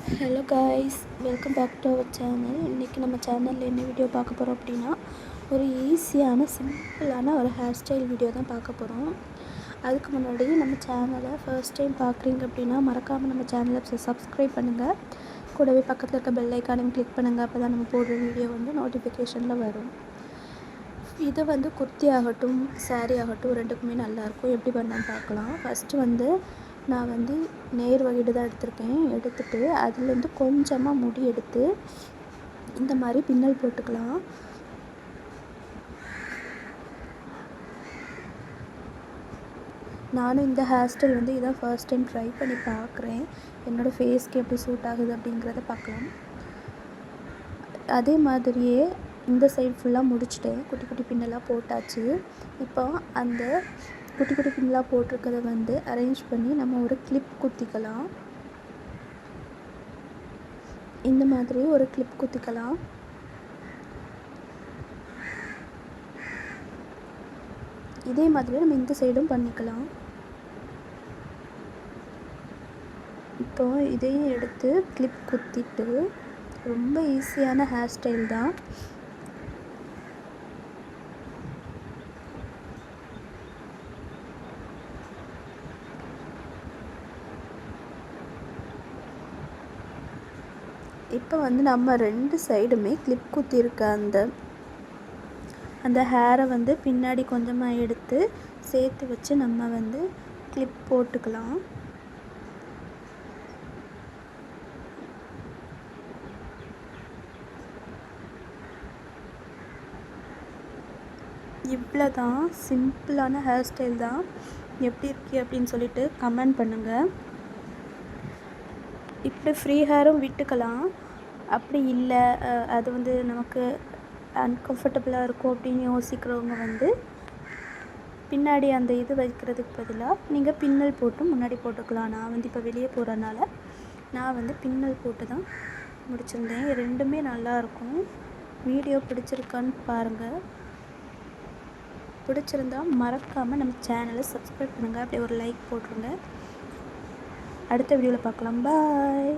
Hello guys, welcome back to our channel. இன்றைக்கி நம்ம சேனலில் என்ன வீடியோ பார்க்க போகிறோம் அப்படின்னா, ஒரு ஈஸியான சிம்பிளான ஒரு ஹேர் ஸ்டைல் வீடியோ தான் பார்க்க போகிறோம். அதுக்கு முன்னாடி நம்ம சேனலை ஃபர்ஸ்ட் டைம் பார்க்குறீங்க அப்படின்னா மறக்காமல் நம்ம சேனலை சப்ஸ்கிரைப் பண்ணுங்கள். கூடவே பக்கத்தில் இருக்க பெல் ஐக்கானையும் கிளிக் பண்ணுங்கள். அப்போ தான் நம்ம போடுற வீடியோ நோட்டிஃபிகேஷனில் வரும். இதை குர்த்தி ஆகட்டும் சாரீ ஆகட்டும் ரெண்டுக்குமே நல்லாயிருக்கும். எப்படி பண்ணான்னு பார்க்கலாம். ஃபஸ்ட்டு நான் நேர் வகிடு தான் எடுத்திருக்கேன். எடுத்துகிட்டு அதுலேருந்து கொஞ்சமாக முடி எடுத்து இந்த மாதிரி பின்னல் போட்டுக்கலாம். நானும் இந்த ஹேர் ஸ்டைல் இதான் ஃபர்ஸ்ட் டைம் ட்ரை பண்ணி பார்க்குறேன். என்னோடய ஃபேஸ்க்கு எப்படி சூட் ஆகுது அப்படிங்கிறத பார்க்கலாம். அதே மாதிரியே இந்த சைடு ஃபுல்லாக முடிச்சுட்டேன். குட்டி குட்டி பின்னலாக போட்டாச்சு. இப்போ அந்த குட்டி குட்டி பின்னலாக போட்டிருக்கிறத அரேஞ்ச் பண்ணி நம்ம ஒரு கிளிப் குத்திக்கலாம். இந்த மாதிரி ஒரு கிளிப் குத்திக்கலாம். இதே மாதிரி நம்ம இந்த சைடும் பண்ணிக்கலாம். இப்போ இதையும் எடுத்து கிளிப் குத்திட்டு ரொம்ப ஈஸியான ஹேர் ஸ்டைல் தான். இப்போ நம்ம ரெண்டு சைடுமே கிளிப் குத்திருக்க அந்த ஹேரை பின்னாடி கொஞ்சமாக எடுத்து சேர்த்து வச்சு நம்ம கிளிப் போட்டுக்கலாம். இவ்வளோ தான், சிம்பிளான ஹேர் ஸ்டைல் தான். எப்படி இருக்கு அப்படின்னு சொல்லிட்டு கமெண்ட் பண்ணுங்கள். இப்படி ஃப்ரீ ஹேரும் விட்டுக்கலாம். அப்படி இல்லை அது நமக்கு அன்கம்ஃபர்டபுளாக இருக்கும் அப்படின்னு யோசிக்கிறவங்க பின்னாடி அந்த இது வைக்கிறதுக்கு பதிலாக நீங்கள் பின்னல் போட்டு முன்னாடி போட்டுக்கலாம். நான் இப்போ வெளியே போகிறனால நான் பின்னல் போட்டு தான் முடிச்சிருந்தேன். ரெண்டுமே நல்லாயிருக்கும். வீடியோ பிடிச்சிருக்கான்னு பாருங்கள். பிடிச்சிருந்தால் மறக்காமல் நம்ம சேனலை சப்ஸ்கிரைப் பண்ணுங்கள். அப்படியே ஒரு லைக் போட்டுருங்க. அடுத்த வீடியோவில் பார்க்கலாம். பாய்.